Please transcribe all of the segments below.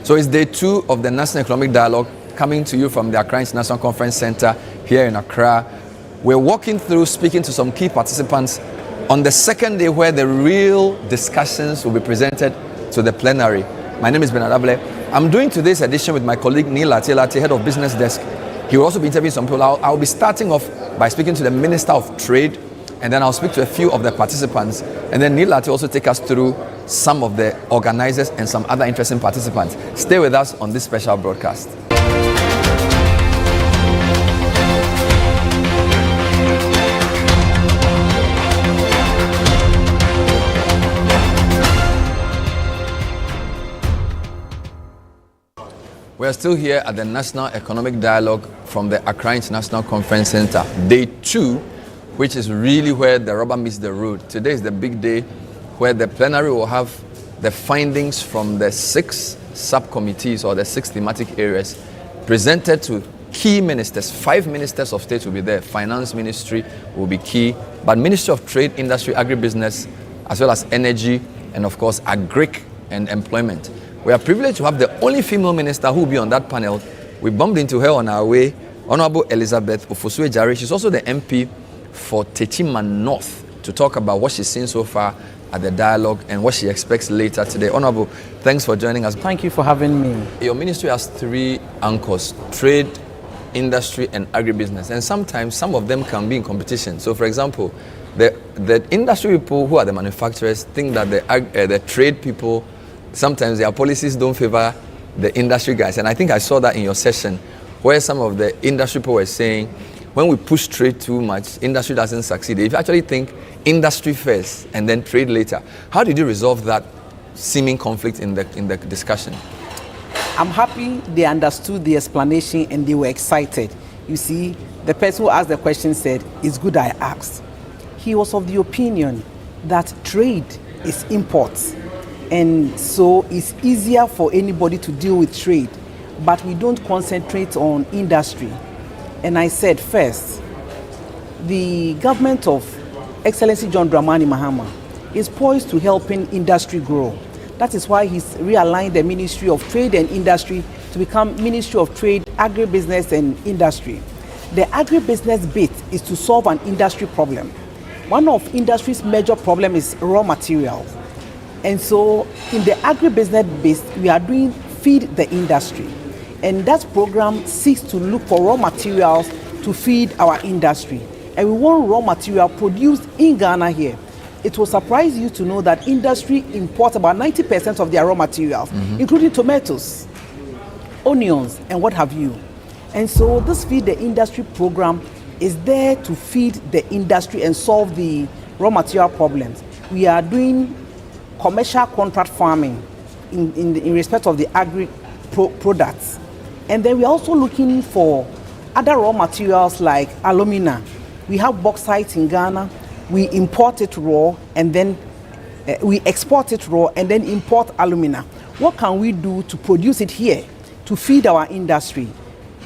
So it's day 2 of the National Economic Dialogue coming to you from the Accra International Conference Center here in Accra. We're walking through, speaking to some key participants on the second day where the real discussions will be presented to the plenary. My name is Bernard Able. I'm doing today's edition with my colleague Neil Lati, head of business desk. He will also be interviewing some people. I'll be starting off by speaking to the Minister of Trade, and then I'll speak to a few of the participants. And then Neil Lati also take us through some of the organizers and some other interesting participants. Stay with us on this special broadcast. We are still here at the National Economic Dialogue from the Accra International Conference Center, day 2, which is really where the rubber meets the road. Today is the big day where the plenary will have the findings from the 6 subcommittees or the 6 thematic areas presented to key ministers. 5 ministers of state will be there. Finance Ministry will be key, but Ministry of Trade, Industry, Agribusiness, as well as Energy, and of course, Agric and Employment. We are privileged to have the only female minister who will be on that panel. We bumped into her on our way, Honorable Elizabeth Ofosue-Jare. She's also the MP for Techima North, to talk about what she's seen so far at the dialogue and what she expects later today. Honorable, thanks for joining us. Thank you for having me. Your ministry has 3 anchors: trade, industry, and agribusiness. And sometimes some of them can be in competition. So for example, the industry people who are the manufacturers think that the trade people, sometimes their policies don't favor the industry guys. And I think I saw that in your session where some of the industry people were saying, when we push trade too much, industry doesn't succeed. If you actually think industry first and then trade later, how did you resolve that seeming conflict in the discussion? I'm happy they understood the explanation and they were excited. You see, the person who asked the question said, "It's good I asked." He was of the opinion that trade is imports. And so it's easier for anybody to deal with trade, but we don't concentrate on industry. And I said, first, the government of Excellency John Dramani Mahama is poised to helping industry grow. That is why he's realigned the Ministry of Trade and Industry to become Ministry of Trade, Agribusiness and Industry. The agribusiness bit is to solve an industry problem. One of industry's major problems is raw materials. And so in the agribusiness base, we are doing Feed the Industry. And that program seeks to look for raw materials to feed our industry. And we want raw material produced in Ghana here. It will surprise you to know that industry imports about 90% of their raw materials, including tomatoes, onions, and what have you. And so this Feed the Industry program is there to feed the industry and solve the raw material problems. We are doing commercial contract farming in respect of the agri products. And then we're also looking for other raw materials like alumina. We have bauxite in Ghana. We import it raw and then we export it raw and then import alumina. What can we do to produce it here to feed our industry?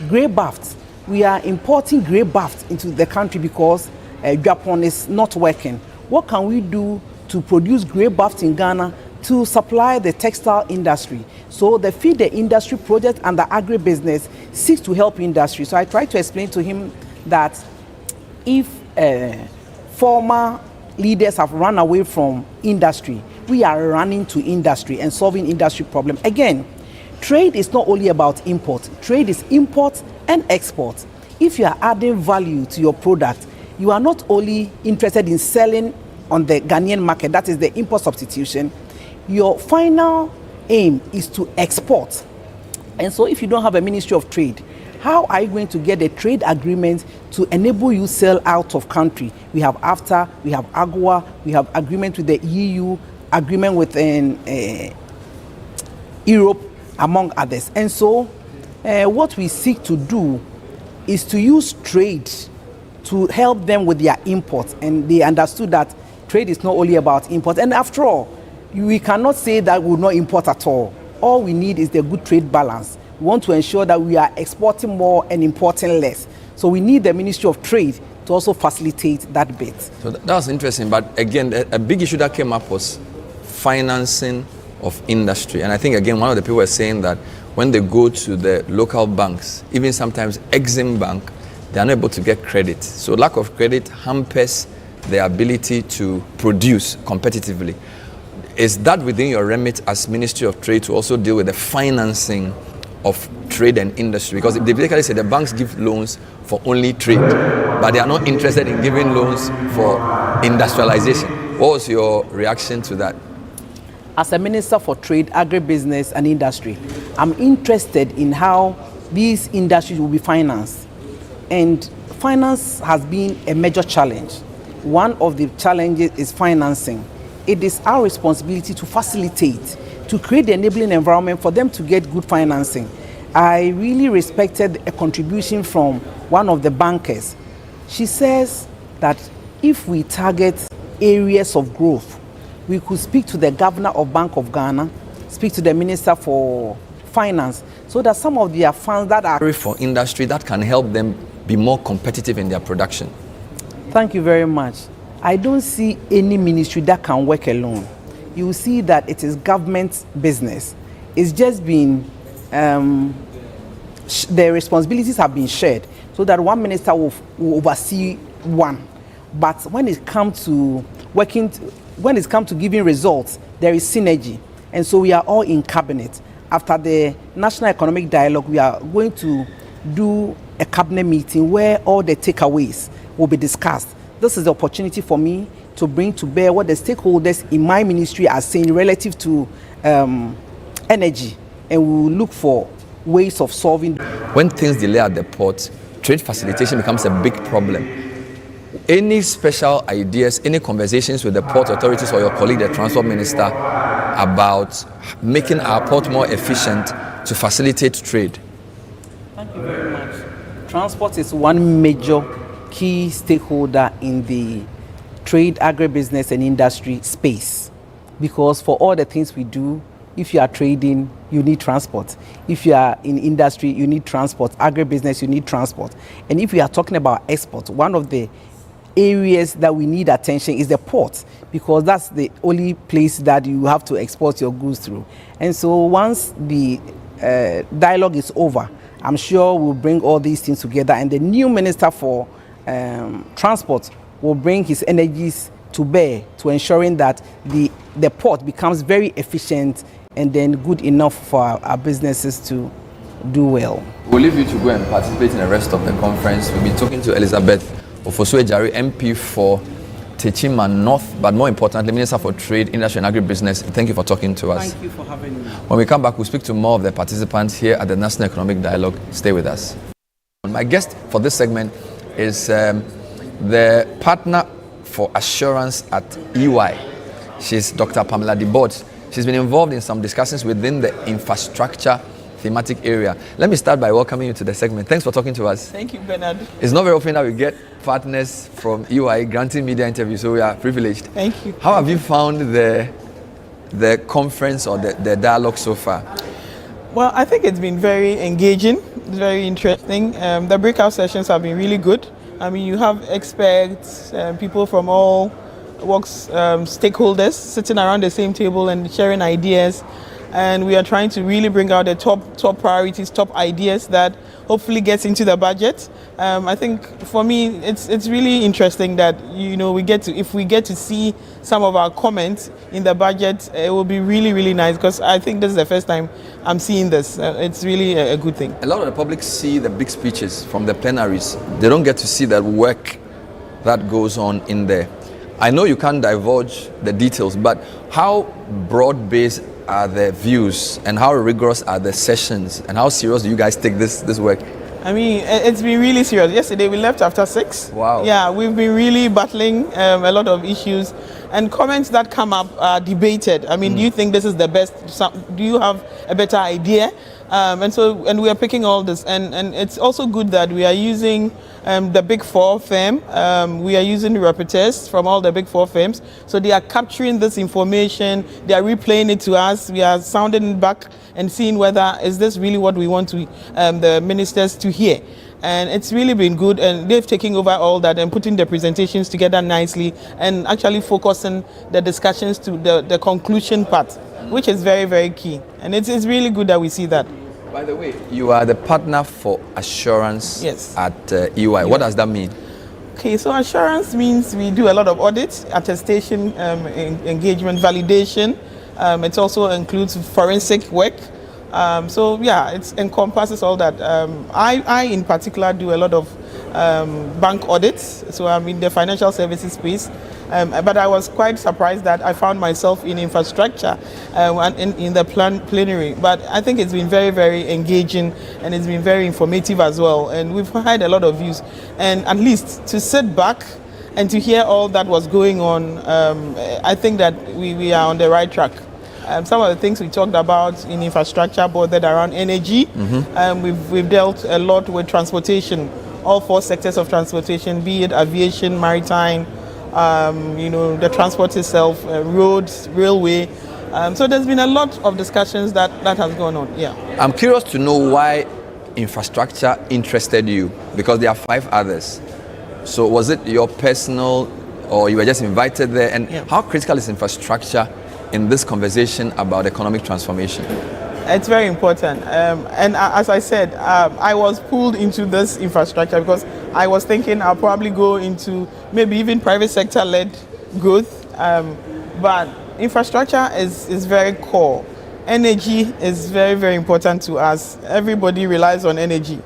Grey bafts. We are importing grey bafts into the country because Japan is not working. What can we do to produce grey bafts in Ghana to supply the textile industry? So the Feed the Industry project and the agribusiness seeks to help industry. So I try to explain to him that if former leaders have run away from industry, we are running to industry and solving industry problem. Again, trade is not only about import. Trade is import and export. If you are adding value to your product, you are not only interested in selling on the Ghanaian market, that is the import substitution. Your final aim is to export. And so if you don't have a Ministry of Trade, how are you going to get a trade agreement to enable you sell out of country? We have AFTA, we have AGOA, we have agreement with the EU, agreement with Europe, among others. And so what we seek to do is to use trade to help them with their imports. And they understood that trade is not only about import. And after all, we cannot say that we will not import at all. All we need is the good trade balance. We want to ensure that we are exporting more and importing less. So we need the Ministry of Trade to also facilitate that bit. So that was interesting. But again, a big issue that came up was financing of industry. And I think, again, one of the people was saying that when they go to the local banks, even sometimes Exim Bank, they are not able to get credit. So lack of credit hampers their ability to produce competitively. Is that within your remit as Ministry of Trade to also deal with the financing of trade and industry? Because they basically say the banks give loans for only trade, but they are not interested in giving loans for industrialization. What was your reaction to that? As a Minister for Trade, Agribusiness and Industry, I'm interested in how these industries will be financed. And finance has been a major challenge. One of the challenges is financing. It is our responsibility to facilitate, to create the enabling environment for them to get good financing. I really respected a contribution from one of the bankers. She says that if we target areas of growth, we could speak to the governor of Bank of Ghana, speak to the Minister for Finance, so that some of their funds that are for industry that can help them be more competitive in their production. Thank you very much. I don't see any ministry that can work alone. You will see that it is government business. It's just been, the responsibilities have been shared so that one minister will oversee one. But when it comes to giving results, there is synergy. And so we are all in cabinet. After the National Economic Dialogue, we are going to do a cabinet meeting where all the takeaways will be discussed. This is the opportunity for me to bring to bear what the stakeholders in my ministry are saying relative to energy, and we will look for ways of solving. When things delay at the port, trade facilitation becomes a big problem. Any special ideas, any conversations with the port authorities or your colleague, the transport minister, about making our port more efficient to facilitate trade? Thank you very much. Transport is one major key stakeholder in the trade, agribusiness and industry space, because for all the things we do, if you are trading, you need transport. If you are in industry, you need transport. Agribusiness, you need transport. And if we are talking about export, one of the areas that we need attention is the port, because that's the only place that you have to export your goods through. And so once the dialogue is over, I'm sure we'll bring all these things together, and the new Minister for Transport will bring his energies to bear to ensuring that the port becomes very efficient and then good enough for our businesses to do well. We'll leave you to go and participate in the rest of the conference. We'll be talking to Elizabeth Ofosu-Ejari, MP for Techima North, but more importantly, Minister for Trade, Industry and Agribusiness. Thank you for talking to us. Thank you for having me. When we come back, we'll speak to more of the participants here at the National Economic Dialogue. Stay with us. My guest for this segment is the partner for assurance at EY. She's Dr. Pamela DeBord. She's been involved in some discussions within the infrastructure thematic area. Let me start by welcoming you to the segment. Thanks for talking to us. Thank you, Bernard. It's not very often that we get partners from EY granting media interviews, so we are privileged. Thank you. How have you found the conference or the dialogue so far? Well, I think it's been very engaging, very interesting. The breakout sessions have been really good. I mean, you have experts, people from all walks, stakeholders sitting around the same table and sharing ideas. And we are trying to really bring out the top priorities, top ideas that hopefully gets into the budget. I think for me, it's really interesting that if we get to see some of our comments in the budget, it will be really, really nice, because I think this is the first time I'm seeing this. It's really a good thing. A lot of the public see the big speeches from the plenaries. They don't get to see the work that goes on in there. I know you can't divulge the details, but how broad-based are the views and how rigorous are the sessions and how serious do you guys take this work? I mean, it's been really serious. Yesterday we left after 6. Wow. Yeah, we've been really battling a lot of issues, and comments that come up are debated. I mean, do you think this is the best? Do you have a better idea? And we are picking all this, and it's also good that we are using the Big Four firm. We are using the rapporteurs from all the Big Four firms, so they are capturing this information, they are replaying it to us, we are sounding it back and seeing whether is this really what we want to the ministers to hear. And it's really been good, and they've taken over all that and putting the presentations together nicely and actually focusing the discussions to the conclusion part, which is very, very key. And it's really good that we see that. By the way, you are the partner for assurance at EY. What does that mean? Okay, so assurance means we do a lot of audits, attestation, engagement, validation. It also includes forensic work. So yeah, it encompasses all that. I in particular do a lot of bank audits, so I'm in the financial services space. But I was quite surprised that I found myself in infrastructure in the plenary. But I think it's been very, very engaging, and it's been very informative as well. And we've had a lot of views. And at least to sit back and to hear all that was going on, I think that we are on the right track. Some of the things we talked about in infrastructure bordered around energy. We've dealt a lot with transportation, all 4 sectors of transportation, be it aviation, maritime, the transport itself, roads, railway. So there's been a lot of discussions that has gone on. Yeah. I'm curious to know why infrastructure interested you, because there are 5 others. So was it your personal, or you were just invited there? And how critical is infrastructure in this conversation about economic transformation? It's very important. And as I said, I was pulled into this infrastructure because I was thinking I'll probably go into maybe even private sector led growth. But infrastructure is very core. Energy is very, very important to us. Everybody relies on energy.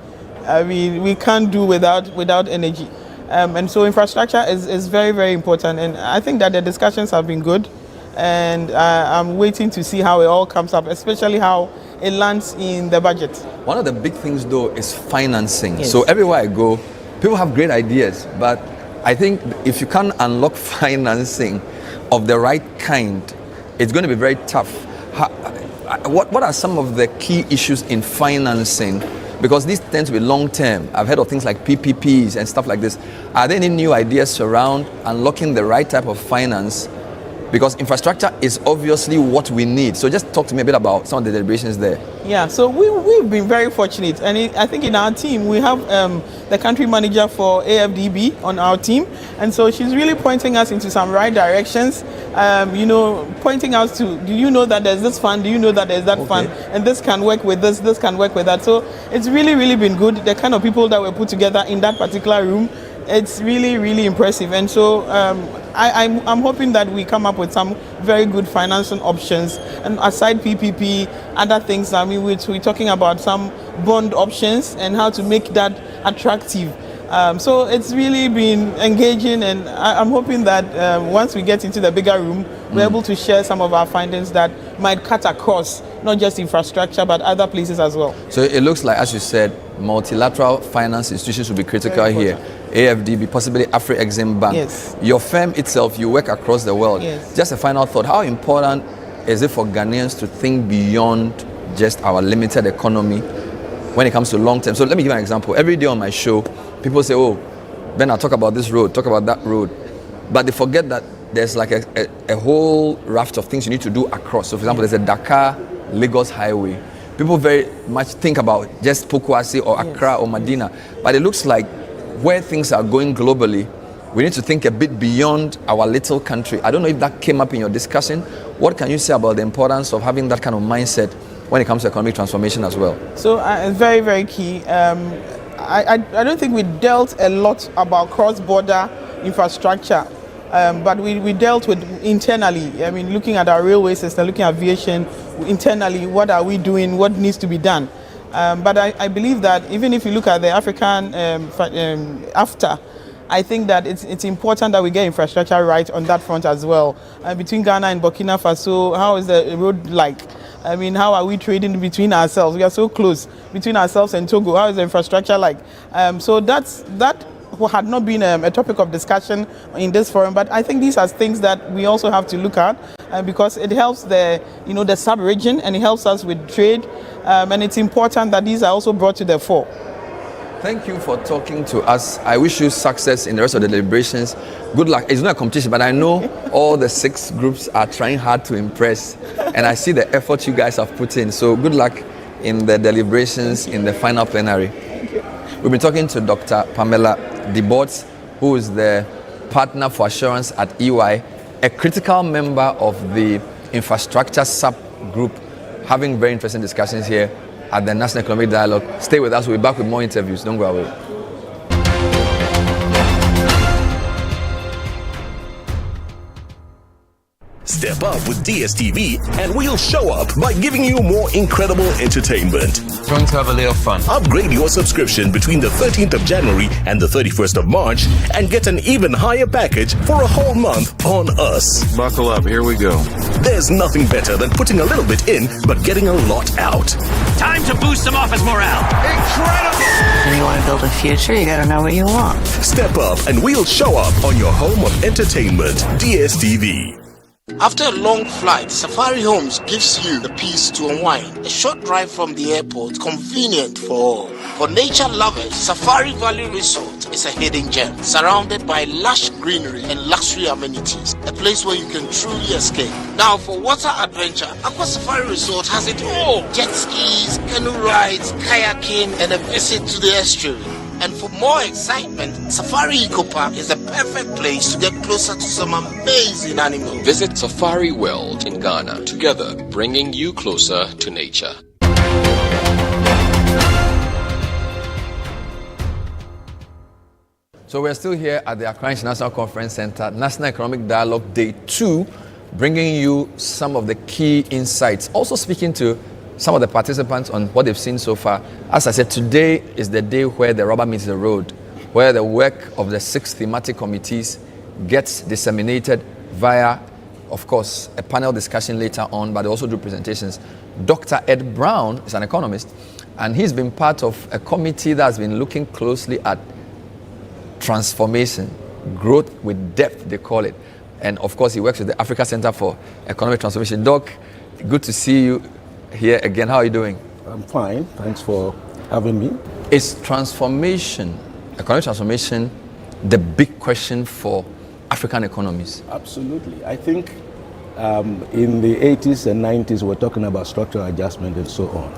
I mean, we can't do without energy. And so infrastructure is very, very important. And I think that the discussions have been good. And I'm waiting to see how it all comes up, especially how it lands in the budget. One of the big things, though, is financing. Yes. So everywhere I go, people have great ideas, but I think if you can't unlock financing of the right kind, it's going to be very tough. What are some of the key issues in financing? Because these tend to be long-term. I've heard of things like PPPs and stuff like this. Are there any new ideas around unlocking the right type of finance? Because infrastructure is obviously what we need. So just talk to me a bit about some of the deliberations there. Yeah, so we've been very fortunate. And I think in our team, we have the country manager for AFDB on our team. And so she's really pointing us into some right directions, pointing us to, do you know that there's this fund? Do you know that there's that fund? And this can work with this can work with that. So it's really, really been good. The kind of people that were put together in that particular room, it's really, really impressive. And so I'm hoping that we come up with some very good financing options. And aside PPP, other things, I mean, we're talking about some bond options and how to make that attractive. So it's really been engaging, and I'm hoping that once we get into the bigger room, we're able to share some of our findings that might cut across not just infrastructure, but other places as well. So it looks like, as you said, multilateral finance institutions will be critical here. AFDB, possibly Afri-Exim Bank. Yes. Your firm itself, you work across the world. Yes. Just a final thought, how important is it for Ghanaians to think beyond just our limited economy when it comes to long term? So let me give you an example. Every day on my show, people say, oh, Ben, I'll talk about this road, talk about that road. But they forget that there's like a whole raft of things you need to do across. So for example, there's a Dakar-Lagos highway. People very much think about just Pokuase or Accra or Medina. But it looks like where things are going globally, we need to think a bit beyond our little country. I don't know if that came up in your discussion. What can you say about the importance of having that kind of mindset when it comes to economic transformation as well? So it's very, very key. I don't think we dealt a lot about cross-border infrastructure, but we dealt with internally. I mean, looking at our railway system, looking at aviation, internally, what are we doing, what needs to be done? But I believe that even if you look at the African after, I think that it's important that we get infrastructure right on that front as well. Between Ghana and Burkina Faso, how is the road like? I mean, how are we trading between ourselves? We are so close between ourselves and Togo. How is the infrastructure like? So that had not been a topic of discussion in this forum, but I think these are things that we also have to look at because it helps the sub-region and it helps us with trade, and it's important that these are also brought to the fore. Thank you for talking to us. I wish you success in the rest of the deliberations. Good luck. It's not a competition, but I know all the 6 groups are trying hard to impress, and I see the effort you guys have put in. So good luck in the deliberations in the final plenary. Thank you. We've been talking to Dr. Pamela DeBorts, who is the partner for assurance at EY, a critical member of the infrastructure subgroup, having very interesting discussions here at the National Economic Dialogue. Stay with us. We'll be back with more interviews. Don't go away. Step up with DSTV and we'll show up by giving you more incredible entertainment. Going to have a little fun. Upgrade your subscription between the 13th of January and the 31st of March and get an even higher package for a whole month on us. Buckle up, here we go. There's nothing better than putting a little bit in but getting a lot out. Time to boost some office morale. Incredible! When you want to build a future, you gotta know what you want. Step up and we'll show up on your home of entertainment, DSTV. After a long flight, Safari Homes gives you the peace to unwind. A short drive from the airport, convenient for all. For nature lovers, Safari Valley Resort is a hidden gem, surrounded by lush greenery and luxury amenities. A place where you can truly escape. Now, for water adventure, Aqua Safari Resort has it all. Jet skis, canoe rides, kayaking, and a visit to the estuary. And for more excitement, Safari Eco Park is the perfect place to get closer to some amazing animals. Visit Safari World in Ghana, together bringing you closer to nature. So we're still here at the Accra International Conference Center, National Economic Dialogue Day 2, bringing you some of the key insights. Also speaking to some of the participants on what they've seen so far. As I said, today is the day where the rubber meets the road, where the work of the 6 thematic committees gets disseminated via, of course, a panel discussion later on, but they also do presentations. Dr. Ed Brown is an economist, and he's been part of a committee that's been looking closely at transformation, growth with depth, they call it. And of course, he works with the Africa Center for Economic Transformation. Doc, good to see you here again. How are you doing? I'm fine. Thanks for having me. Is transformation, economic transformation, the big question for African economies? Absolutely. I think in the 80s and 90s, we're talking about structural adjustment and so on.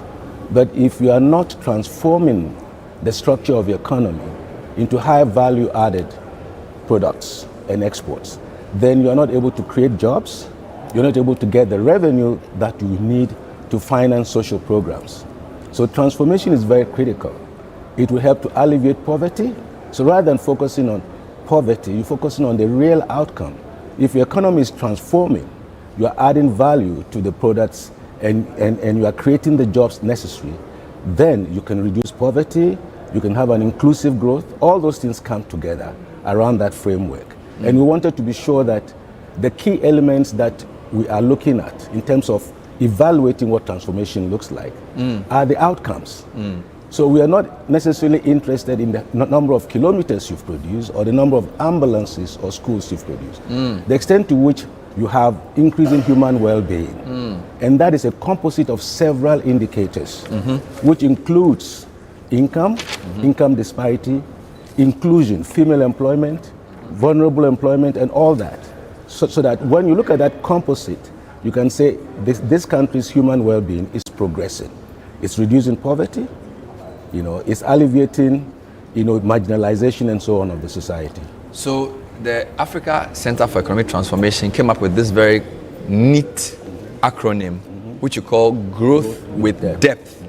But if you are not transforming the structure of your economy into high value added products and exports, then you are not able to create jobs, you're not able to get the revenue that you need to finance social programs. So transformation is very critical. It will help to alleviate poverty. So rather than focusing on poverty, you're focusing on the real outcome. If your economy is transforming, you are adding value to the products and you are creating the jobs necessary, then you can reduce poverty, you can have an inclusive growth. All those things come together around that framework. And we wanted to be sure that the key elements that we are looking at in terms of evaluating what transformation looks like are the outcomes. So we are not necessarily interested in the number of kilometers you've produced or the number of ambulances or schools you've produced. The extent to which you have increasing human well-being. And that is a composite of several indicators, which includes income, income disparity, inclusion, female employment, vulnerable employment, and all that. So that when you look at that composite, you can say this country's human well-being is progressing. It's reducing poverty, it's alleviating, marginalization and so on of the society. So the Africa Center for Economic Transformation came up with this very neat acronym, which you call Growth with Depth.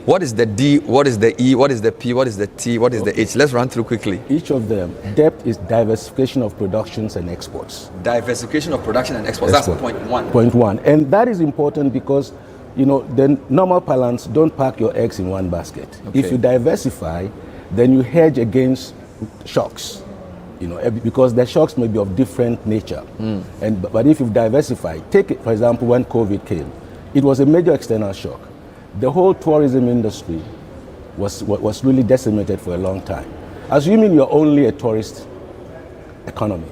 What is the D, what is the E, what is the P, what is the T, what is the H? Let's run through quickly. Each of them. Depth is diversification of productions and exports. Diversification of production and exports. That's point one. Point one. And that is important because, the normal parlance, don't pack your eggs in one basket. Okay. If you diversify, then you hedge against shocks, because the shocks may be of different nature. But if you diversify, take it, for example, when COVID came, it was a major external shock. The whole tourism industry was really decimated for a long time. Assuming you're only a tourist economy,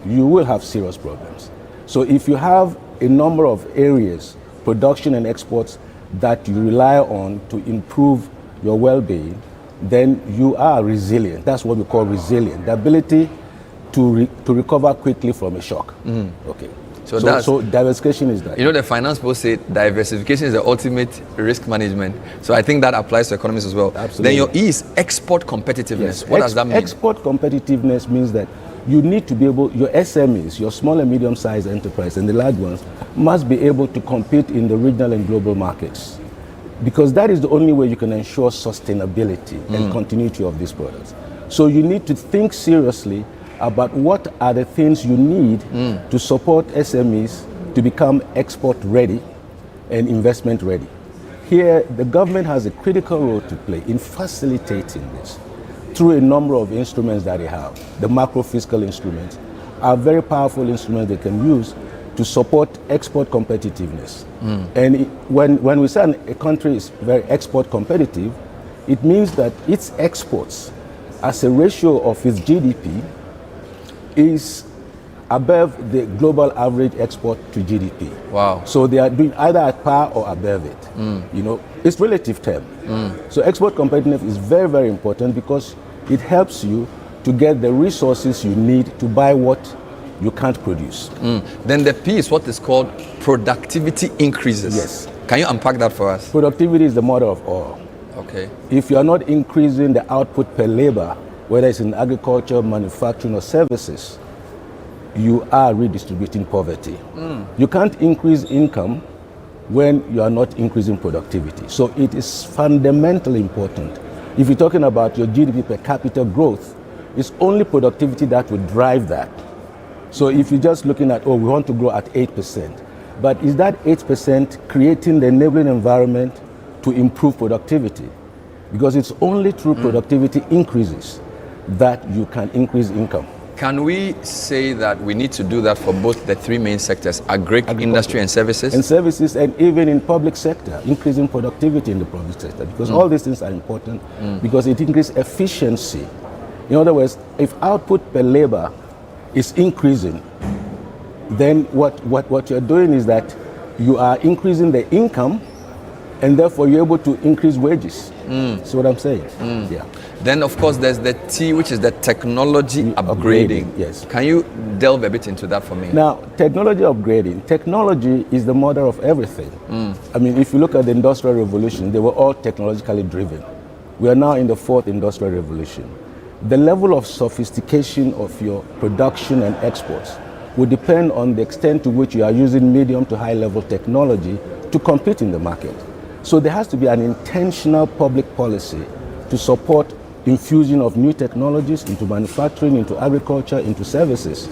you will have serious problems. So if you have a number of areas, production and exports, that you rely on to improve your well-being, then you are resilient. That's what we call resilient, the ability to recover quickly from a shock. Okay. So diversification is that. You know, the finance people say diversification is the ultimate risk management. So I think that applies to economies as well. Absolutely. Then your E is export competitiveness. Yes. What does that mean? Export competitiveness means that you need to be able, your SMEs, your small and medium-sized enterprise and the large ones must be able to compete in the regional and global markets. Because that is the only way you can ensure sustainability and continuity of these products. So you need to think seriously about what are the things you need to support SMEs to become export ready and investment ready. Here, the government has a critical role to play in facilitating this through a number of instruments that they have. The macro fiscal instruments are very powerful instruments they can use to support export competitiveness. And when we say a country is very export competitive, it means that its exports as a ratio of its GDP is above the global average export to GDP. Wow. So they are doing either at par or above it. You know, it's relative term. So export competitiveness is very, very important because it helps you to get the resources you need to buy what you can't produce. Then the P is what is called productivity increases. Yes. Can you unpack that for us? Productivity is the mother of all. Okay. If you are not increasing the output per labor, whether it's in agriculture, manufacturing, or services, you are redistributing poverty. You can't increase income when you are not increasing productivity. So it is fundamentally important. If you're talking about your GDP per capita growth, it's only productivity that will drive that. So if you're just looking at, we want to grow at 8%, but is that 8% creating the enabling environment to improve productivity? Because it's only through productivity increases that you can increase income. Can we say that we need to do that for both the three main sectors, industry and services? And services, and even in public sector, increasing productivity in the public sector, because all these things are important because it increases efficiency. In other words, if output per labor is increasing, then what you're doing is that you are increasing the income, and therefore you're able to increase wages. That's what I'm saying. Yeah. Then, of course, there's the T, which is the technology upgrading. Yes. Can you delve a bit into that for me? Now, technology upgrading. Technology is the mother of everything. I mean, if you look at the Industrial Revolution, they were all technologically driven. We are now in the fourth Industrial Revolution. The level of sophistication of your production and exports will depend on the extent to which you are using medium to high level technology to compete in the market. So there has to be an intentional public policy to support infusion of new technologies into manufacturing, into agriculture, into services.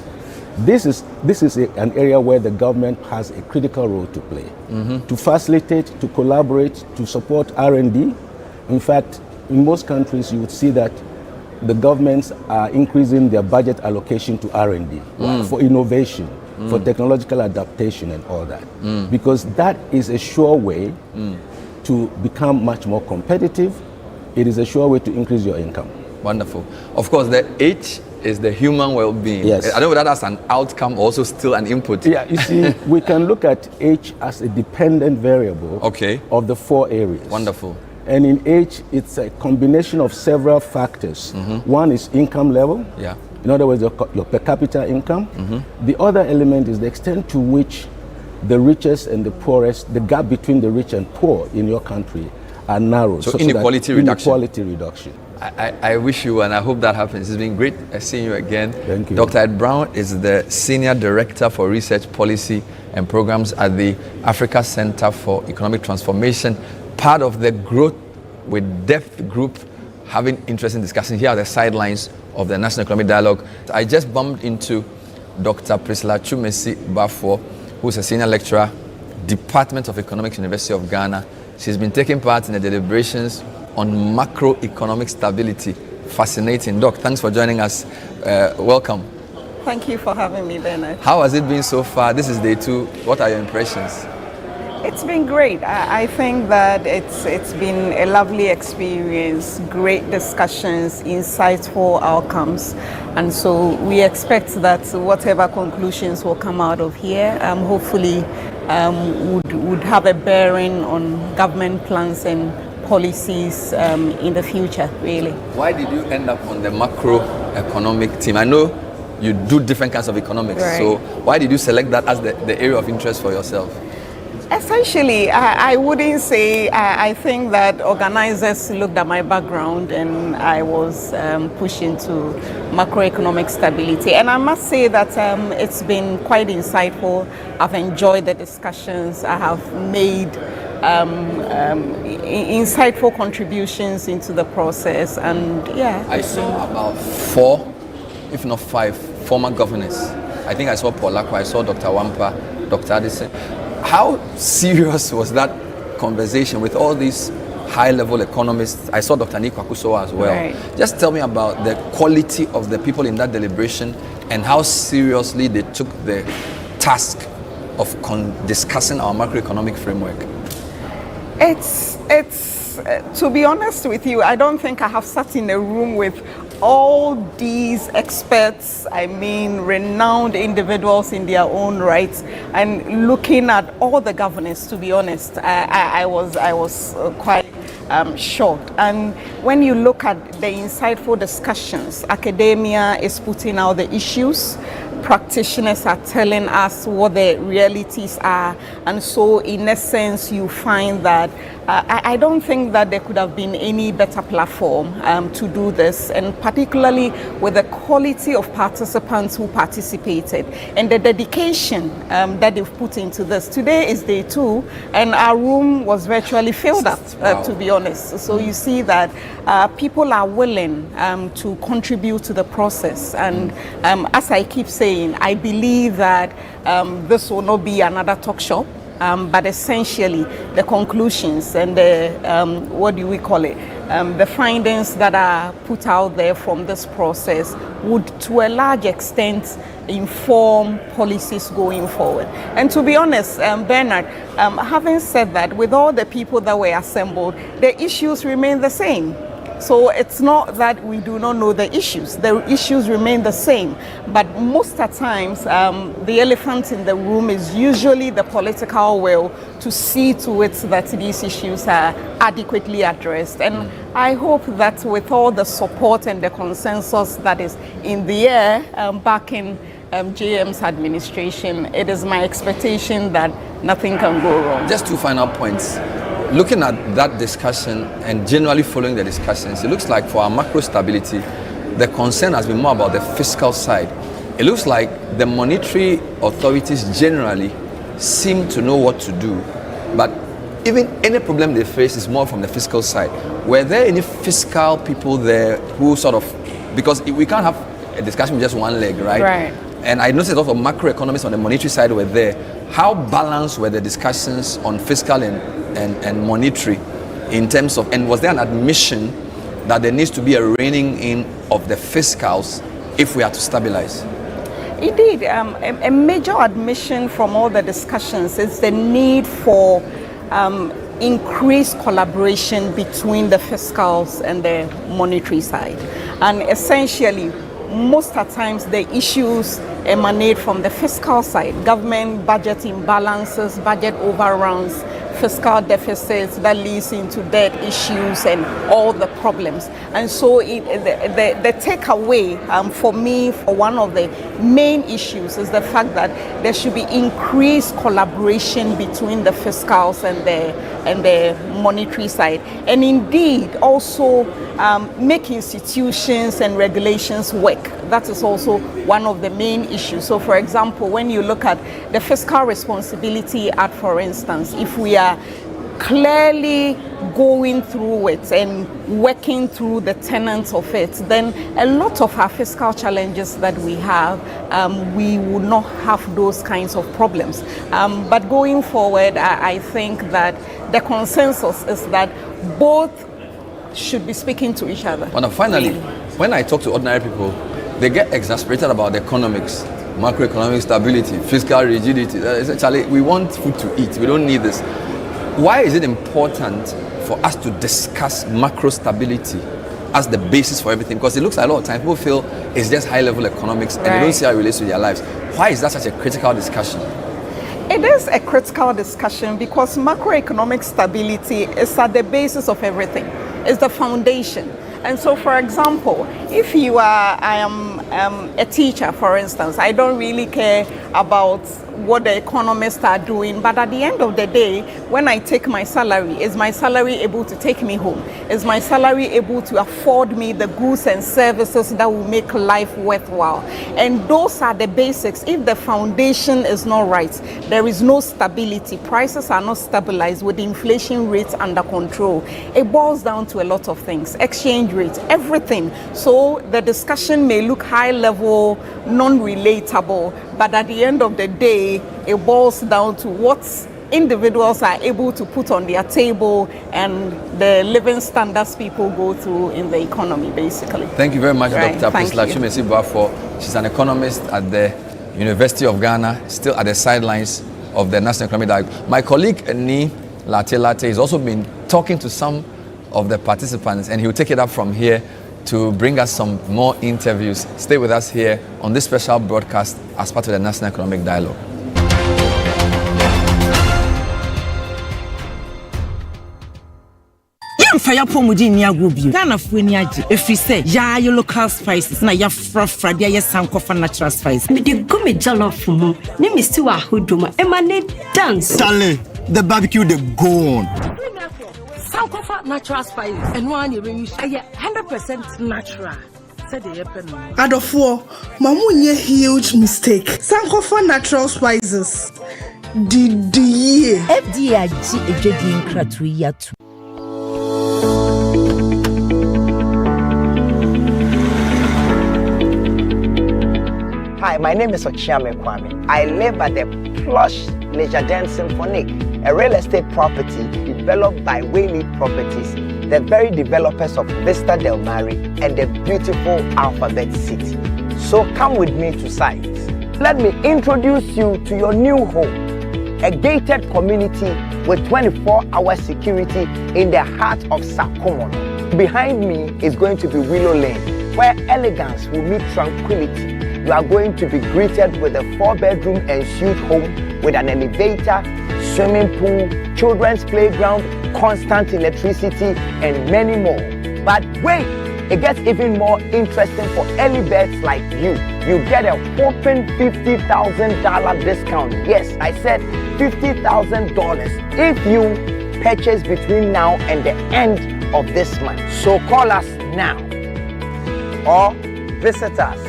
This is an area where the government has a critical role to play, to facilitate, to collaborate, to support R&D. In fact, in most countries, you would see that the governments are increasing their budget allocation to R&D for innovation, for technological adaptation and all that. Because that is a sure way to become much more competitive. It is a sure way to increase your income. Wonderful. Of course, the H is the human well-being. Yes. I don't know whether that's an outcome, also still an input. Yeah, you see, we can look at H as a dependent variable of the four areas. Wonderful. And in H, it's a combination of several factors. One is income level. Yeah. In other words, your per capita income. The other element is the extent to which the richest and the poorest, the gap between the rich and poor in your country are narrowed. So inequality reduction. Inequality reduction. I wish you, and I hope that happens. It's been great seeing you again. Thank you. Dr. Ed Brown is the Senior Director for Research Policy and Programs at the Africa Center for Economic Transformation, part of the Growth with Depth group, having interesting discussions. Here are the sidelines of the National Economic Dialogue. I just bumped into Dr. Priscilla Chumesi Bafo, who's a Senior Lecturer, Department of Economics, University of Ghana. She's been taking part in the deliberations on macroeconomic stability. Fascinating. Doc, thanks for joining us. Welcome. Thank you for having me, Bernard. How has it been so far? This is day 2. What are your impressions? It's been great. I think that it's been a lovely experience, great discussions, insightful outcomes. And so we expect that whatever conclusions will come out of here, hopefully would have a bearing on government plans and policies in the future, really. Why did you end up on the macroeconomic team? I know you do different kinds of economics. Right. So why did you select that as the area of interest for yourself? Essentially, I wouldn't say, I think that organizers looked at my background and I was pushed into macroeconomic stability. And I must say that it's been quite insightful. I've enjoyed the discussions. I have made insightful contributions into the process. And yeah. I saw about 4, if not 5, former governors. I think I saw Paul Lacqua, I saw Dr. Wampa, Dr. Addison. How serious was that conversation with all these high-level economists? I saw Dr. Nick Akusowa as well. Right. Just tell me about the quality of the people in that deliberation and how seriously they took the task of discussing our macroeconomic framework. It's to be honest with you, I don't think I have sat in a room with all these experts, I mean renowned individuals in their own rights, and looking at all the governance. To be honest, I was quite shocked. And when you look at the insightful discussions, academia is putting out the issues, practitioners are telling us what the realities are, and so in essence you find that I don't think that there could have been any better platform to do this, and particularly with the quality of participants who participated and the dedication that they've put into this. Today is day 2 and our room was virtually filled up, to be honest. So you see that people are willing to contribute to the process, and as I keep saying, I believe that this will not be another talk shop. But essentially, the conclusions and the, the findings that are put out there from this process would, to a large extent, inform policies going forward. And to be honest, Bernard, having said that, with all the people that were assembled, the issues remain the same. So it's not that we do not know the issues remain the same, but most of the times the elephant in the room is usually the political will to see to it that these issues are adequately addressed. And I hope that with all the support and the consensus that is in the air back in JM's administration, it is my expectation that nothing can go wrong. Just 2 final points. Looking at that discussion and generally following the discussions, it looks like for our macro stability, the concern has been more about the fiscal side. It looks like the monetary authorities generally seem to know what to do, but even any problem they face is more from the fiscal side. Were there any fiscal people there who sort of, because we can't have a discussion with just one leg, right? Right. And I noticed a lot of macroeconomists on the monetary side were there. How balanced were the discussions on fiscal and monetary in terms of, and was there an admission that there needs to be a reining in of the fiscals if we are to stabilize? Indeed, a major admission from all the discussions is the need for increased collaboration between the fiscals and the monetary side. And essentially, most of the times the issues emanate from the fiscal side, government budget imbalances, budget overruns, fiscal deficits that leads into debt issues and all the problems. And so the takeaway for me, for one of the main issues is the fact that there should be increased collaboration between the fiscals and the monetary side. And indeed also make institutions and regulations work. That is also one of the main issues. So for example, when you look at the Fiscal Responsibility Act, for instance, if we are clearly going through it and working through the tenets of it, then a lot of our fiscal challenges that we have, we will not have those kinds of problems. But going forward, I think that the consensus is that both should be speaking to each other. Well, finally, when I talk to ordinary people, they get exasperated about the economics, macroeconomic stability, fiscal rigidity. Essentially, we want food to eat. We don't need this. Why is it important for us to discuss macro stability as the basis for everything? Because it looks like a lot of times people feel it's just high-level economics and they don't see how it relates to their lives. Why is that such a critical discussion? It is a critical discussion because macroeconomic stability is at the basis of everything. It's the foundation. And so, for example, if I am a teacher, for instance, I don't really care about what the economists are doing, but at the end of the day, when I take my salary, is my salary able to take me home? Is my salary able to afford me the goods and services that will make life worthwhile? And those are the basics. If the foundation is not right, there is no stability. Prices are not stabilized with inflation rates under control. It boils down to a lot of things, exchange rates, everything. So the discussion may look high level, non-relatable, but at the end of the day, it boils down to what individuals are able to put on their table and the living standards people go through in the economy, basically. Thank you very much, Right. Dr. Thank Priscilla you. Chumesi-Bafo. She's an economist at the University of Ghana, still at the sidelines of the National Economic Dialogue. My colleague, Ni Latte, has also been talking to some of the participants, and he'll take it up from here to bring us some more interviews. Stay with us here on this special broadcast as part of the National Economic Dialogue. Fire pomudi ni agubio Ghana fu ni age efri say ya your local spices na ya frafra dia ya sankofa natural spice me de go me jollof mu ni mi still ahodoma e ma ne dance Charlie, the barbecue the go on sankofa natural spices and one you use 100% natural. Adofo, mamunye huge mistake. Sankofa natural spices. Didi. FDA ji ejedi nkratu yatu. Hi, my name is Ochiame Kwame. I live at the plush Leisure Den Symphonic, a real estate property developed by Wayleaf Properties, the very developers of Vista Del Mare and the beautiful Alphabet City. So come with me to site. Let me introduce you to your new home, a gated community with 24-hour security in the heart of Sakomono. Behind me is going to be Willow Lane, where elegance will meet tranquility. You are going to be greeted with a 4-bedroom ensuite home with an elevator, swimming pool, children's playground, constant electricity, and many more. But wait, it gets even more interesting for early birds like you. You get a whopping $50,000 discount. Yes, I said $50,000 if you purchase between now and the end of this month. So call us now or visit us.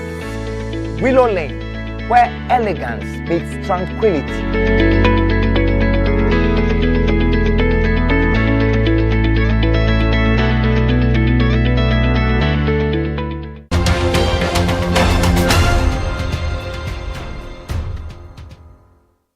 Willow Lane, where elegance meets tranquility.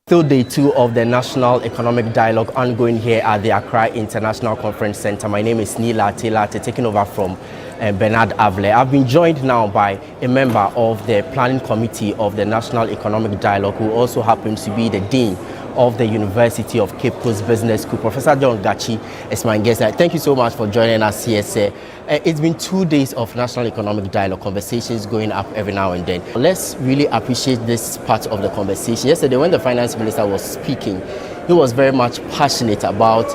Still day 2 of the National Economic Dialogue ongoing here at the Accra International Conference Center. My name is Nila Telate, taking over from Bernard Avle. I've been joined now by a member of the planning committee of the National Economic Dialogue, who also happens to be the dean of the University of Cape Coast Business School. Professor John Gachi is my guest. Thank you so much for joining us here, sir. It's been 2 days of National Economic Dialogue, conversations going up every now and then. Let's really appreciate this part of the conversation. Yesterday, when the finance minister was speaking, he was very much passionate about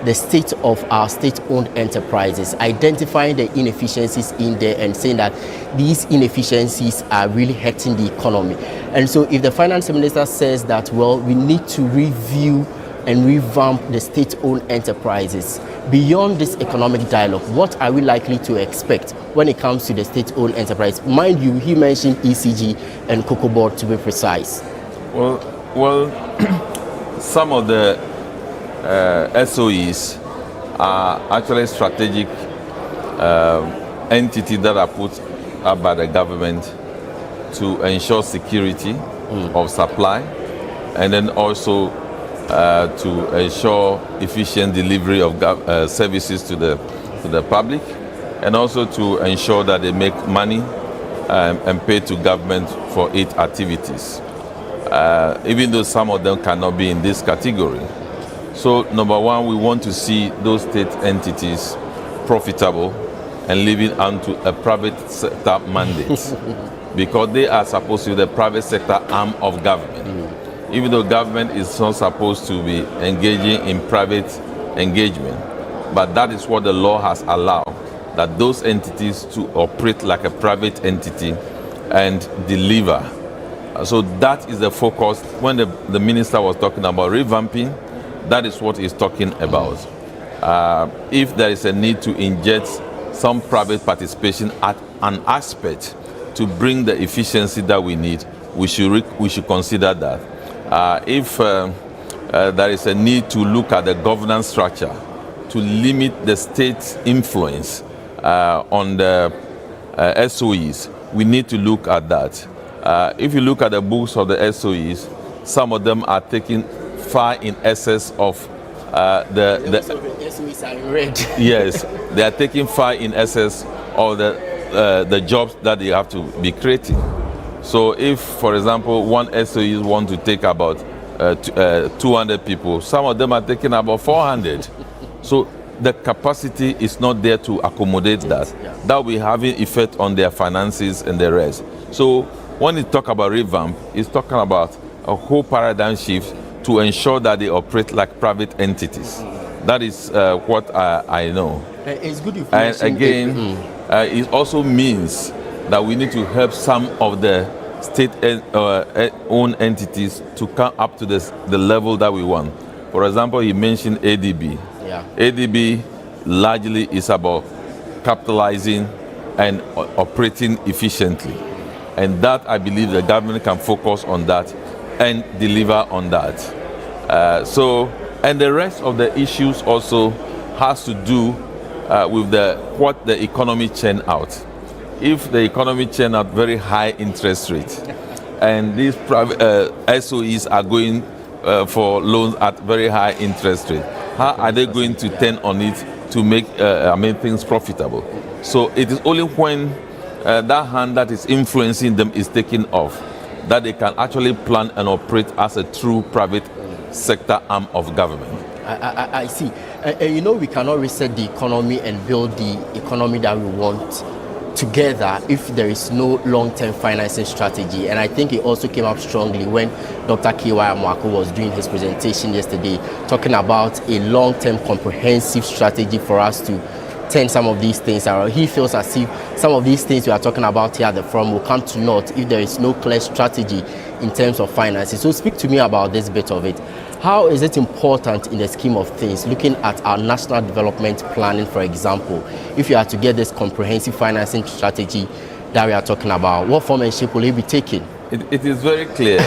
the state of our state-owned enterprises, identifying the inefficiencies in there and saying that these inefficiencies are really hurting the economy. And so if the finance minister says that, well, we need to review and revamp the state-owned enterprises, beyond this economic dialogue, what are we likely to expect when it comes to the state-owned enterprise? Mind you, he mentioned ECG and Cocoa Board to be precise. Well, some of the SOEs are actually strategic entities that are put up by the government to ensure security of supply, and then also to ensure efficient delivery of services to the public, and also to ensure that they make money and pay to government for its activities, even though some of them cannot be in this category. So, number one, we want to see those state entities profitable and living onto a private sector mandate, because they are supposed to be the private sector arm of government. Even though government is not supposed to be engaging in private engagement, but that is what the law has allowed. that those entities to operate like a private entity and deliver. So that is the focus. When the minister was talking about revamping, that is what he's talking about. If there is a need to inject some private participation at an aspect to bring the efficiency that we need, we should consider that. If there is a need to look at the governance structure to limit the state's influence on the SOEs, we need to look at that. If you look at the books of the SOEs, some of them are taking far in excess of the SOEs are in red. Yes, they are taking far in excess of the jobs that they have to be creating. So if, for example, one SOE want to take about 200 people, some of them are taking about 400. So the capacity is not there to accommodate that. That will be having effect on their finances and the rest. So when you talk about revamp, it's talking about a whole paradigm shift to ensure that they operate like private entities. That is what I know. It's good if and again, it also means that we need to help some of the state-owned entities to come up to the level that we want. For example, he mentioned ADB. Yeah. ADB largely is about capitalizing and operating efficiently. And that, I believe, the government can focus on that and deliver on that. And the rest of the issues also has to do with what the economy churn out. If the economy churn out very high interest rates, and these private SOEs are going for loans at very high interest rate, how are they going to turn on it to make things profitable? So it is only when that hand that is influencing them is taken off that they can actually plan and operate as a true private sector arm of government. I see. We cannot reset the economy and build the economy that we want together if there is no long-term financing strategy. And I think it also came up strongly when Dr. K.Y. Mwako was doing his presentation yesterday, talking about a long-term comprehensive strategy for us to turn some of these things around. He feels as if some of these things we are talking about here at the forum will come to naught if there is no clear strategy in terms of finances. So speak to me about this bit of it. How is it important in the scheme of things, looking at our national development planning, for example, if you are to get this comprehensive financing strategy that we are talking about, what form and shape will it be taking? It is very clear.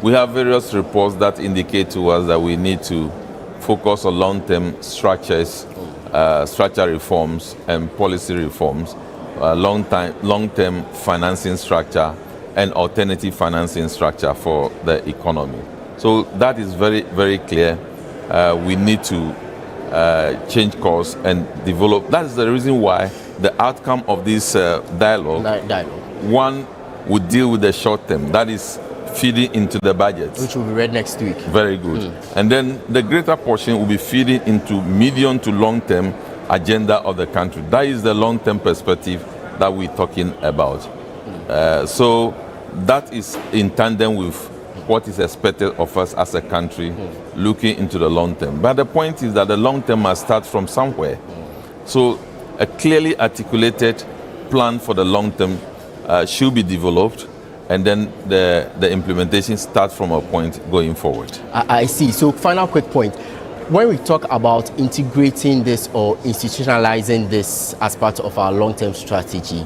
We have various reports that indicate to us that we need to focus on long-term structures, structure reforms and policy reforms, long-term financing structure and alternative financing structure for the economy. So that is very, very clear. We need to change course and develop. That is the reason why the outcome of this dialogue, one would deal with the short term, that is feeding into the budget. Which will be read next week. Very good. And then the greater portion will be feeding into medium to long term agenda of the country. That is the long term perspective that we're talking about. So that is in tandem with what is expected of us as a country, looking into the long term. But the point is that the long term must start from somewhere. So a clearly articulated plan for the long term should be developed, and then the implementation starts from a point going forward. I see. So final quick point. When we talk about integrating this or institutionalizing this as part of our long-term strategy,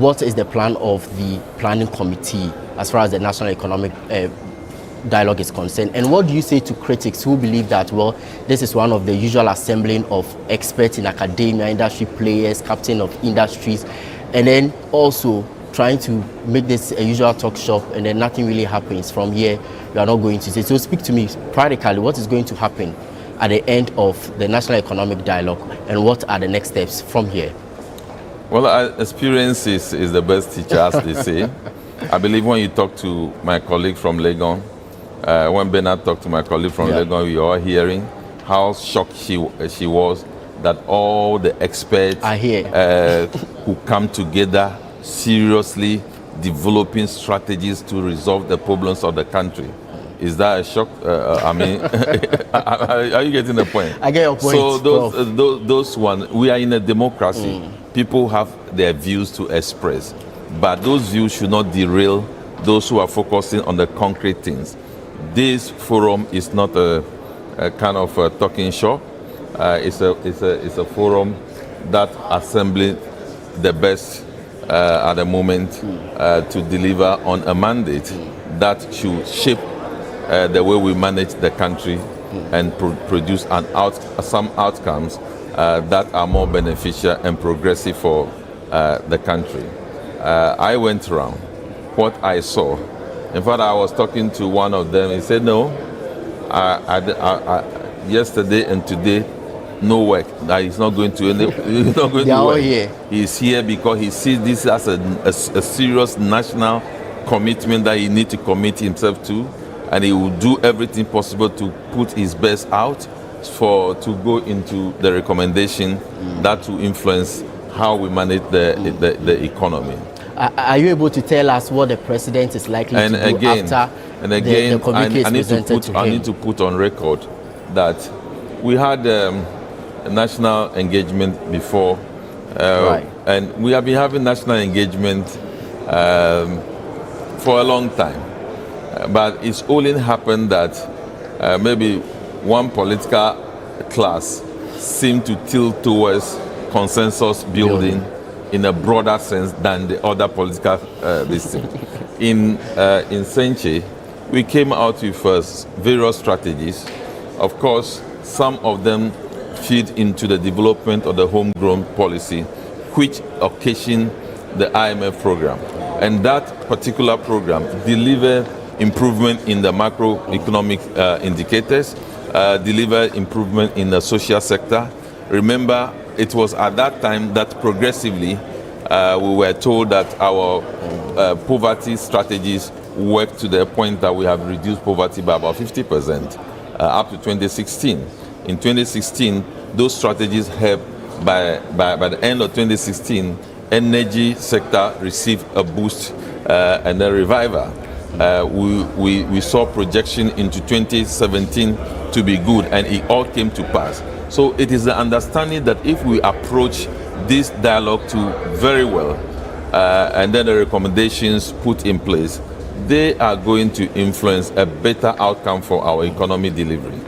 what is the plan of the planning committee as far as the national economic dialogue is concerned? And what do you say to critics who believe that, well, this is one of the usual assembling of experts in academia, industry players, captain of industries, and then also trying to make this a usual talk shop, and then nothing really happens from here? You are not going to say. So speak to me practically, what is going to happen at the end of the national economic dialogue, and what are the next steps from here? Well, experience is the best teacher, as they say. I believe when you talk to my colleague from Legon, when Bernard talked to my colleague from Legon, we were all hearing how shocked she was that all the experts are here who come together seriously developing strategies to resolve the problems of the country. Is that a shock? I mean, are you getting the point? I get your point. So those one, we are in a democracy. People have their views to express, but those views should not derail those who are focusing on the concrete things. This forum is not a kind of a talking shop. It's a forum that assembling the best at the moment to deliver on a mandate that should shape the way we manage the country and produce some outcomes that are more beneficial and progressive for the country. I went around. What I saw, in fact, I was talking to one of them. He said, "No, yesterday and today, no work. That he's not going to. He's not going to work. Here. He's here because he sees this as a serious national commitment that he needs to commit himself to, and he will do everything possible to put his best out to go into the recommendation that will influence how we manage the economy." Are you able to tell us what the president is likely to do after the communique is presented to him? I need to put on record that we had a national engagement before, and we have been having national engagement for a long time. But it's only happened that maybe one political class seemed to tilt towards consensus building in a broader sense than the other political listing. In Senche, we came out with various strategies. Of course, some of them feed into the development of the homegrown policy, which occasioned the IMF program. And that particular program delivered improvement in the macroeconomic indicators, delivered improvement in the social sector. Remember, it was at that time that progressively we were told that our poverty strategies worked to the point that we have reduced poverty by about 50% up to 2016. In 2016, those strategies helped. By the end of 2016, energy sector received a boost and a revival. We saw projection into 2017 to be good, and it all came to pass. So it is the understanding that if we approach this dialogue very well, and then the recommendations put in place, they are going to influence a better outcome for our economy delivery.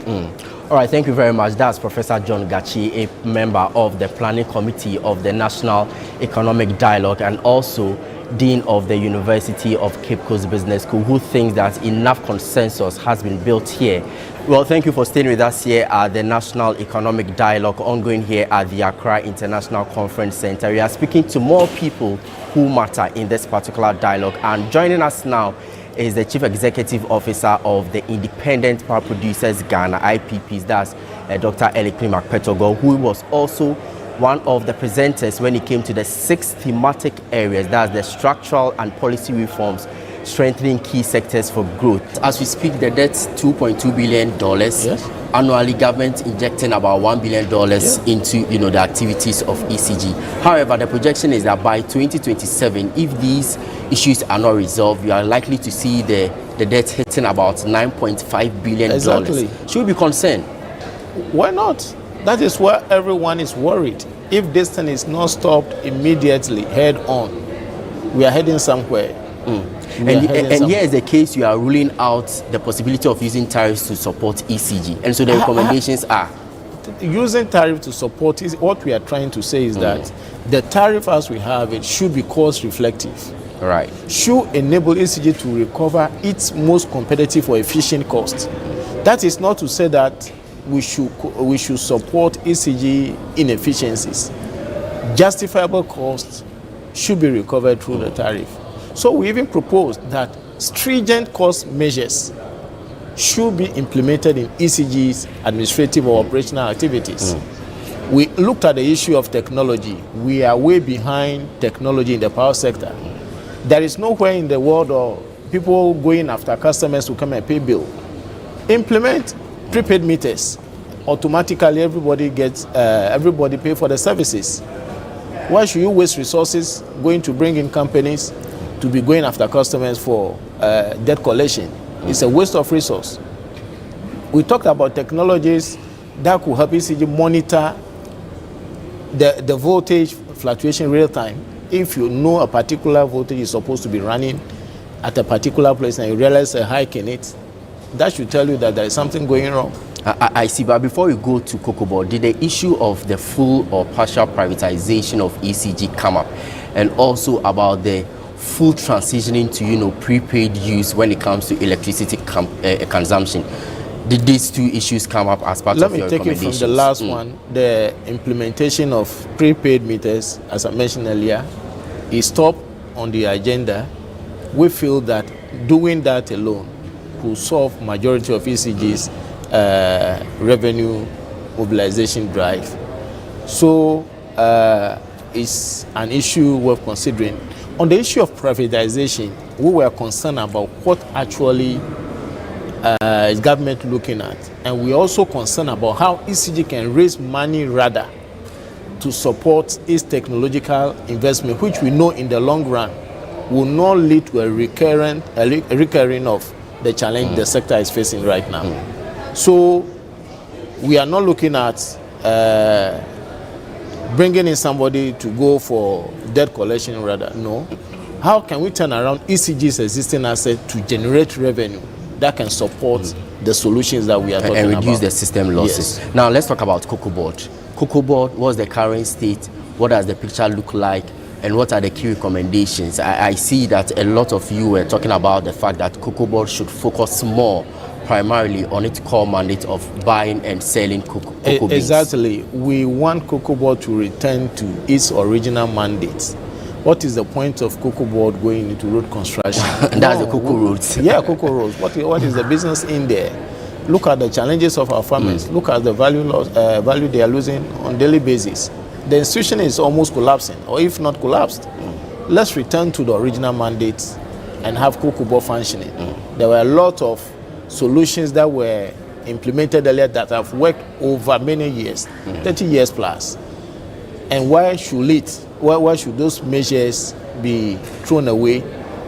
All right, thank you very much. That's Professor John Gachi, a member of the Planning Committee of the National Economic Dialogue and also Dean of the University of Cape Coast Business School, who thinks that enough consensus has been built here. Well, thank you for staying with us here at the National Economic Dialogue ongoing here at the Accra International Conference Center. We are speaking to more people who matter in this particular dialogue, and joining us now is the Chief Executive Officer of the Independent Power Producers Ghana, IPPs, that's Dr. Elikli Makpetogo, who was also one of the presenters when it came to the 6 thematic areas, that's the structural and policy reforms, strengthening key sectors for growth. As we speak, the debt's $2.2 billion. Yes. Annually, government injecting about $1 billion into the activities of ECG. However, the projection is that by 2027, if these issues are not resolved, we are likely to see the debt hitting about $9.5 billion. Exactly. Should we be concerned? Why not? That is where everyone is worried. If this thing is not stopped immediately, head on, we are heading somewhere. And here is the case you are ruling out the possibility of using tariffs to support ECG. And so the recommendations are? Using tariff to support is what we are trying to say is that the tariff as we have it should be cost reflective. Right. Should enable ECG to recover its most competitive or efficient cost. That is not to say that we should support ECG inefficiencies. Justifiable costs should be recovered through the tariff. So we even proposed that stringent cost measures should be implemented in ECG's administrative or operational activities. We looked at the issue of technology. We are way behind technology in the power sector. There is nowhere in the world of people going after customers to come and pay bill. Implement prepaid meters. Automatically, everybody pay for the services. Why should you waste resources going to bring in companies to be going after customers for debt collection? It's a waste of resource. We talked about technologies that could help ECG monitor the voltage fluctuation real time. If you know a particular voltage is supposed to be running at a particular place and you realize a hike in it, that should tell you that there is something going wrong. I see, but before we go to COCOBOD, did the issue of the full or partial privatization of ECG come up? And also about the full transitioning to, prepaid use when it comes to electricity consumption. Did these two issues come up as part of your recommendations? Let me take it from the last one. The implementation of prepaid meters, as I mentioned earlier, is top on the agenda. We feel that doing that alone will solve majority of ECG's revenue mobilization drive. So it's an issue worth considering. On the issue of privatization, we were concerned about what actually is government looking at, and we're also concerned about how ECG can raise money rather to support its technological investment, which we know in the long run will not lead to a recurring of the challenge the sector is facing right now. So we are not looking at bringing in somebody to go for debt collection rather. No. How can we turn around ECG's existing asset to generate revenue that can support the solutions that we are talking about? And reduce the system losses. Yes. Now let's talk about COCOBOD. COCOBOD, what's the current state? What does the picture look like? And what are the key recommendations? I see that a lot of you were talking about the fact that COCOBOD should focus more primarily on its core mandate of buying and selling cocoa beans. Exactly. We want COCOBOD to return to its original mandate. What is the point of COCOBOD going into road construction? That's the cocoa roads. Yeah, cocoa roads. What is the business in there? Look at the challenges of our farmers. Look at the value they are losing on a daily basis. The institution is almost collapsing, or if not collapsed. Let's return to the original mandate and have COCOBOD functioning. There were a lot of solutions that were implemented earlier that have worked over many years, 30 years plus. And why should those measures be thrown away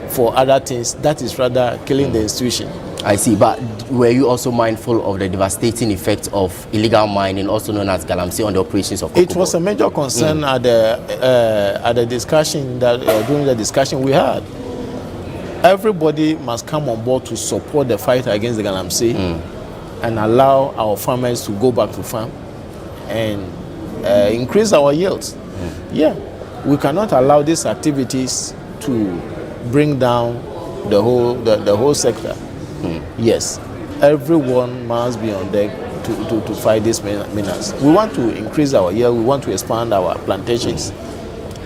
for other things? That is rather killing the institution. I see, but were you also mindful of the devastating effects of illegal mining, also known as galamsey, on the operations of COCOBOD? It was a major concern at the discussion during the discussion we had. Everybody must come on board to support the fight against the galamsey and allow our farmers to go back to farm and increase our yields. Yeah, we cannot allow these activities to bring down the whole sector. Yes, everyone must be on deck to fight these menace. We want to increase our yield. We want to expand our plantations.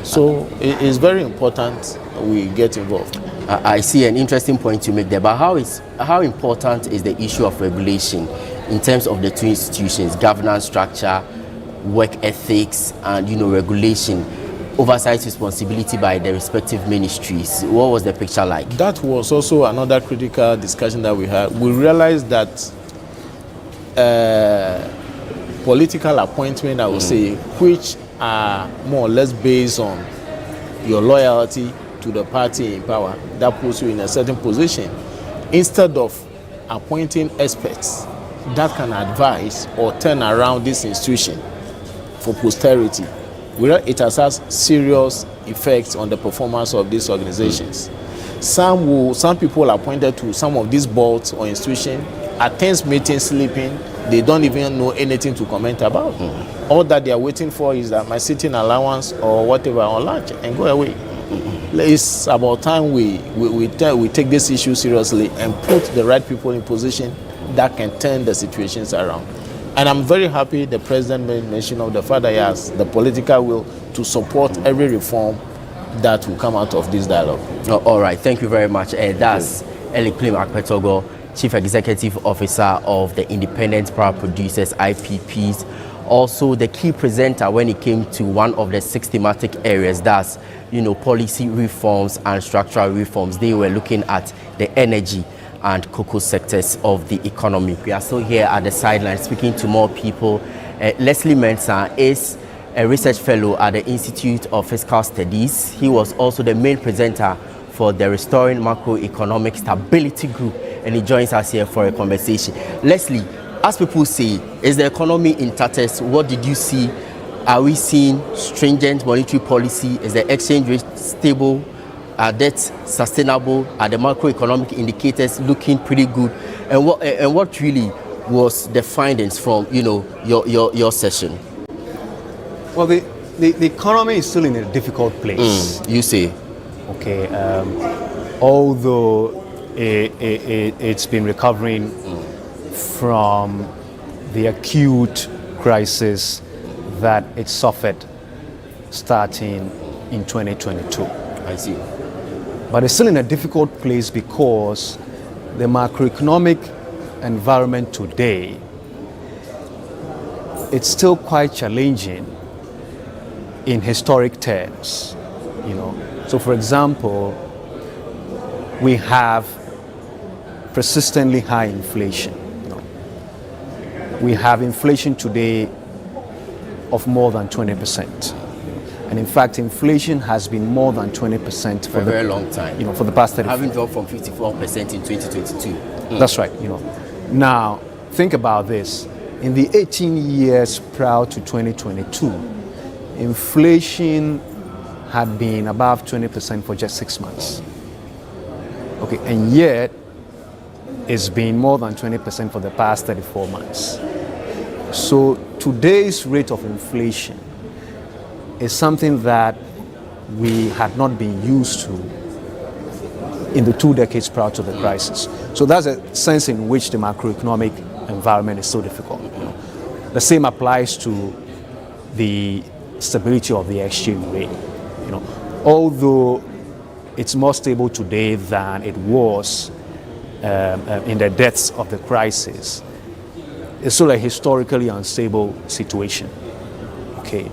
So it is very important we get involved. I see an interesting point you make there, but how important is the issue of regulation in terms of the two institutions, governance structure, work ethics, and regulation, oversight responsibility by the respective ministries? What was the picture like? That was also another critical discussion that we had. We realized that political appointment, I would say, which are more or less based on your loyalty to the party in power, that puts you in a certain position, instead of appointing experts that can advise or turn around this institution for posterity. It has had serious effects on the performance of these organizations. Some people are appointed to some of these boards or institutions, attend meetings sleeping, they don't even know anything to comment about. All that they are waiting for is that my sitting allowance or whatever on lunch and go away. It's about time we take this issue seriously and put the right people in position that can turn the situations around. And I'm very happy the president made mention of the fact that he has the political will to support every reform that will come out of this dialogue. All right, thank you very much. That's Elikplim Akpetogo, Chief Executive Officer of the Independent Power Producers, IPPs. Also the key presenter when it came to one of the 6 thematic areas, that's policy reforms and structural reforms. They were looking at the energy and cocoa sectors of the economy. We are still here at the sidelines speaking to more people. Leslie Mensah is a research fellow at the Institute of Fiscal Studies. He was also the main presenter for the Restoring Macroeconomic Stability Group, and he joins us here for a conversation. Leslie, as people say, is the economy in tatters? What did you see? Are we seeing stringent monetary policy? Is the exchange rate stable? Are debts sustainable? Are the macroeconomic indicators looking pretty good? And what really was the findings from your session? Well, the economy is still in a difficult place. You say, okay. Although it's been recovering from the acute crisis that it suffered starting in 2022. I see. But it's still in a difficult place because the macroeconomic environment today, it's still quite challenging in historic terms. So for example, we have persistently high inflation. We have inflation today of more than 20%. And in fact, inflation has been more than 20% for a very long time. For the past 30 years. Having dropped from 54% in 2022. That's right. Now, think about this. In the 18 years prior to 2022, inflation had been above 20% for just 6 months. Okay, and yet it's been more than 20% for the past 34 months. So today's rate of inflation is something that we had not been used to in the 2 decades prior to the crisis. So that's a sense in which the macroeconomic environment is so difficult. The same applies to the stability of the exchange rate. Although it's more stable today than it was in the depths of the crisis, it's still a historically unstable situation. Okay,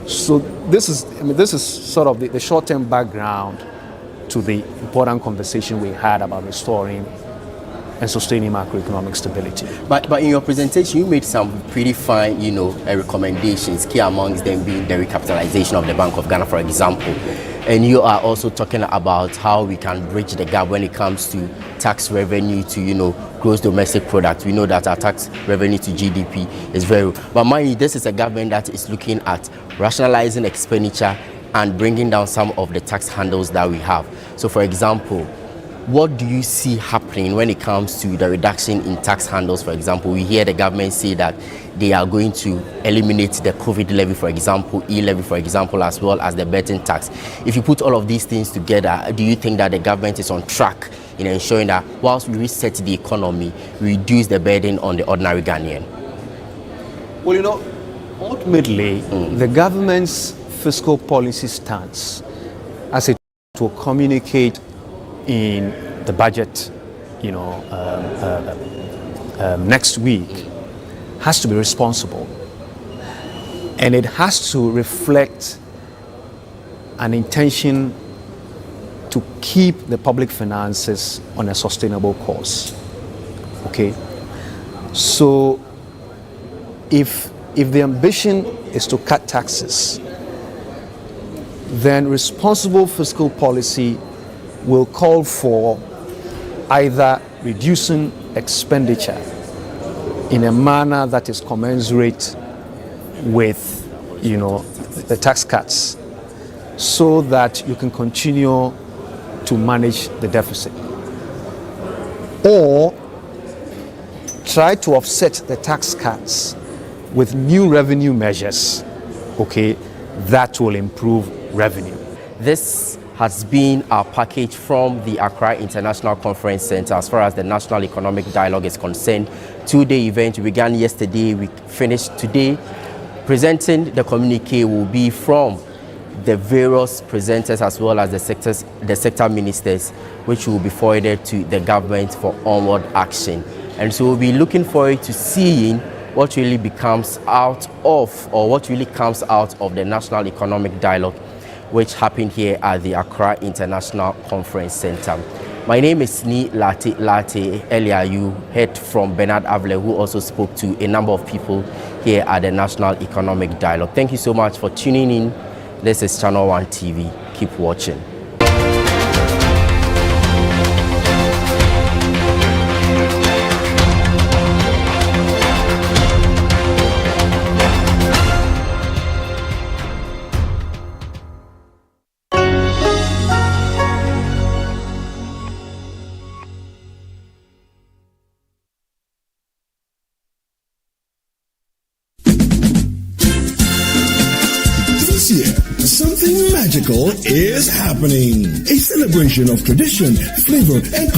so this is sort of the short-term background to the important conversation we had about restoring and sustaining macroeconomic stability. But in your presentation, you made some pretty fine, recommendations, key amongst them being the recapitalization of the Bank of Ghana, for example. And you are also talking about how we can bridge the gap when it comes to tax revenue to, gross domestic product. We know that our tax revenue to GDP is very low. But mind you, this is a government that is looking at rationalizing expenditure and bringing down some of the tax handles that we have. So for example, what do you see happening when it comes to the reduction in tax handles? For example, we hear the government say that they are going to eliminate the COVID levy, for example, e-levy, for example, as well as the betting tax. If you put all of these things together, do you think that the government is on track in ensuring that whilst we reset the economy, we reduce the burden on the ordinary Ghanaian? Well, ultimately, the government's fiscal policy stance, as it will communicate in the budget, next week, has to be responsible, and it has to reflect an intention to keep the public finances on a sustainable course. Okay, so if the ambition is to cut taxes, then responsible fiscal policy will call for either reducing expenditure in a manner that is commensurate with, the tax cuts, so that you can continue to manage the deficit, or try to offset the tax cuts with new revenue measures, okay, that will improve revenue. This has been our package from the Accra International Conference Center as far as the National Economic Dialogue is concerned. 2-day event began yesterday, we finished today. Presenting the communique will be from the various presenters as well as the sector ministers, which will be forwarded to the government for onward action. And so we'll be looking forward to seeing what really becomes out of, or what really comes out of the National Economic Dialogue, which happened here at the Accra International Conference Center. My name is Ni Lati. Earlier you heard from Bernard Avle, who also spoke to a number of people here at the National Economic Dialogue. Thank you so much for tuning in. This is Channel 1 TV. Keep watching. magical is happening. A celebration of tradition, flavor, and